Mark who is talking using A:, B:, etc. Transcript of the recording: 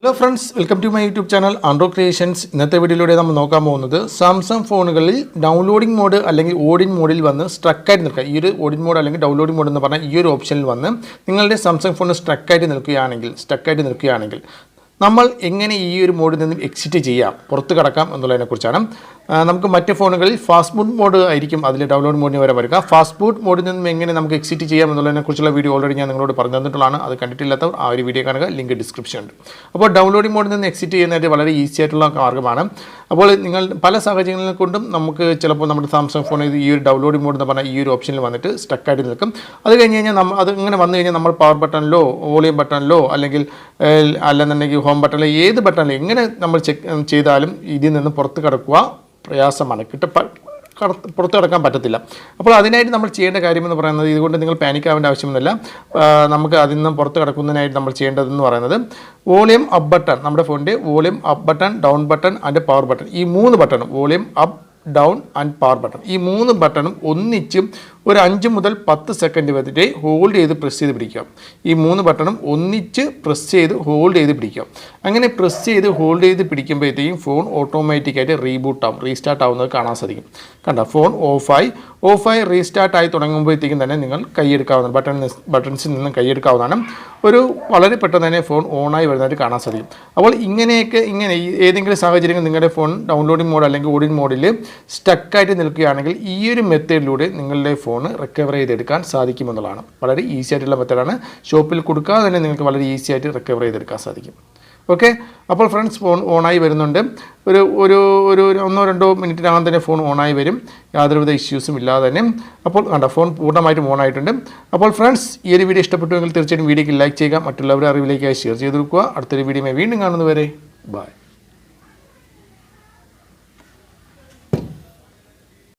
A: Hello friends, welcome to my YouTube channel Andro Creations. ഇന്നത്തെ വീഡിയോയിലൂടെ നമ്മൾ നോക്കാൻ പോകുന്നത് സാംസങ് ഫോണുകളിൽ ഡൗൺലോഡിംഗ് മോഡ് അല്ലെങ്കിൽ ODIN മോഡിൽ വന്ന് സ്ട്രക്ക് ആയിട്ട് നിൽക്കുക. ഈ ഒരു ODIN മോഡ് അല്ലെങ്കിൽ ഡൗൺലോഡിംഗ് മോഡ് എന്ന് പറഞ്ഞാൽ ഈ ഒരു ഓപ്ഷനിൽ വന്ന് നിങ്ങളുടെ സാംസങ് ഫോൺ സ്ട്രക്ക് ആയിട്ട് നിൽക്കുകയാണെങ്കിൽ നമ്മൾ എങ്ങനെ ഈ ഒരു മോഡിൽ നിന്നും എക്സിറ്റ് ചെയ്യാം, പുറത്ത് കടക്കാം എന്നുള്ളതിനെക്കുറിച്ചാണ്. നമുക്ക് മറ്റ് ഫോണുകളിൽ ഫാസ്റ്റ് ബൂട്ട് മോഡ് ആയിരിക്കും അതിൽ ഡൗൺലോഡ് മോഡിന് വരെ വരിക. ഫാസ്റ്റ് ബൂട്ട് മോഡിൽ നിന്നും എങ്ങനെ നമുക്ക് എക്സിറ്റ് ചെയ്യാം എന്നുള്ളതിനെക്കുറിച്ചുള്ള വീഡിയോ ഓൾറെഡി ഞാൻ നിങ്ങളോട് പറഞ്ഞു തന്നിട്ടുള്ളതാണ്. അത് കണ്ടിട്ടില്ലാത്തവർ ആ ഒരു വീഡിയോ കാണുക, ലിങ്ക് ഡിസ്ക്രിപ്ഷൻ ഉണ്ട്. അപ്പോൾ ഡൗൺലോഡിംഗ് മോഡിൽ നിന്ന് എക്സിറ്റ് ചെയ്യുന്നത് വളരെ ഈസി ആയിട്ടുള്ള മാർഗ്ഗമാണ്. അപ്പോൾ നിങ്ങൾ പല സാഹചര്യങ്ങൾ കൊണ്ടും നമുക്ക് ചിലപ്പോൾ നമ്മുടെ സാംസങ് ഫോണിൽ ഈ ഒരു ഡൗൺലോഡിംഗ് മോഡ് എന്ന് പറഞ്ഞാൽ ഈ ഒരു ഓപ്ഷനിൽ വന്നിട്ട് സ്റ്റക്കായിട്ട് നിൽക്കും. അത് കഴിഞ്ഞ് കഴിഞ്ഞാൽ അത് ഇങ്ങനെ വന്നു കഴിഞ്ഞാൽ നമ്മൾ പവർ ബട്ടണിലോ വോളിയം ബട്ടണിലോ അല്ലെങ്കിൽ അല്ലെന്നുണ്ടെങ്കിൽ ഹോം ബട്ടണിലോ ഏത് ബട്ടണിലോ എങ്ങനെ നമ്മൾ ചെക്ക് ചെയ്താലും ഇതിൽ നിന്ന് പുറത്ത് കടക്കുക പ്രയാസമാണ്, പുറത്ത് കിടക്കാൻ പറ്റത്തില്ല. അപ്പോൾ അതിനായിട്ട് നമ്മൾ ചെയ്യേണ്ട കാര്യമെന്ന് പറയുന്നത്, ഇതുകൊണ്ട് നിങ്ങൾ പാനിക് ആവേണ്ട ആവശ്യമൊന്നുമില്ല. നമുക്ക് അതിൽ നിന്നും പുറത്ത് കിടക്കുന്നതിനായിട്ട് നമ്മൾ ചെയ്യേണ്ടതെന്ന് പറയുന്നത് വോളിയം അപ്പ് ബട്ടൺ, നമ്മുടെ ഫോണിൻ്റെ volume up button, down button and power button, ഈ 3 ബട്ടണും volume up, down and power button, ഈ 3 ബട്ടണും ഒന്നിച്ചും ഒരു 5 മുതൽ 10 സെക്കൻഡ് വരെ ഹോൾഡ് ചെയ്ത് പ്രസ് ചെയ്ത് പിടിക്കുക. ഈ 3 ബട്ടണും ഒന്നിച്ച് പ്രസ് ചെയ്ത് ഹോൾഡ് ചെയ്ത് പിടിക്കുക. അങ്ങനെ പ്രസ് ചെയ്ത് ഹോൾഡ് ചെയ്ത് പിടിക്കുമ്പോഴത്തേക്കും ഫോൺ ഓട്ടോമാറ്റിക്കായിട്ട് റീസ്റ്റാർട്ട് ആവുന്നത് കാണാൻ സാധിക്കും. കണ്ട, ഫോൺ ഓഫായി റീസ്റ്റാർട്ടായി തുടങ്ങുമ്പോഴത്തേക്കും തന്നെ നിങ്ങൾ കൈയെടുക്കാവുന്നതാണ്, ബട്ടൺസിൽ നിന്നും കൈയെടുക്കാവുന്നതാണ്. വളരെ പെട്ടെന്ന് തന്നെ ഫോൺ ഓണായി വരുന്നതായിട്ട് കാണാൻ സാധിക്കും. അപ്പോൾ ഇങ്ങനെ ഏതെങ്കിലും സാഹചര്യങ്ങൾ നിങ്ങളുടെ ഫോൺ ഡൗൺലോഡിംഗ് മോഡ് അല്ലെങ്കിൽ ODIN മോഡിൽ സ്റ്റക്കായിട്ട് നിൽക്കുകയാണെങ്കിൽ ഈ ഒരു മെത്തേഡിലൂടെ നിങ്ങളുടെ ഫോൺ റിക്കവർ ചെയ്തെടുക്കാൻ സാധിക്കുമെന്നുള്ളതാണ്. വളരെ ഈസി ആയിട്ടുള്ള മെത്തേഡാണ്. ഷോപ്പിൽ കൊടുക്കാതെ തന്നെ നിങ്ങൾക്ക് വളരെ ഈസി ആയിട്ട് റിക്കവർ ചെയ്തെടുക്കാൻ സാധിക്കും. ഓക്കെ, അപ്പോൾ ഫ്രണ്ട്സ് ഫോൺ ഓണായി വരുന്നുണ്ട്. ഒരു 1-2 മിനിറ്റിനകം തന്നെ ഫോൺ ഓണായി വരും, യാതൊരുവിധ ഇഷ്യൂസും ഇല്ലാതെ തന്നെ. അപ്പോൾ കണ്ട, ഫോൺ പൂർണ്ണമായിട്ടും ഓണായിട്ടുണ്ട്. അപ്പോൾ ഫ്രണ്ട്സ്, ഈ ഒരു വീഡിയോ ഇഷ്ടപ്പെട്ടുവെങ്കിൽ തീർച്ചയായും വീഡിയോക്ക് ലൈക്ക് ചെയ്യുക, മറ്റുള്ളവരുടെ അറിവിലേക്കായി ഷെയർ ചെയ്ത് കൊടുക്കുക. അടുത്തൊരു വീഡിയോയുമായി വീണ്ടും കാണുന്നതുവരെ ബൈ.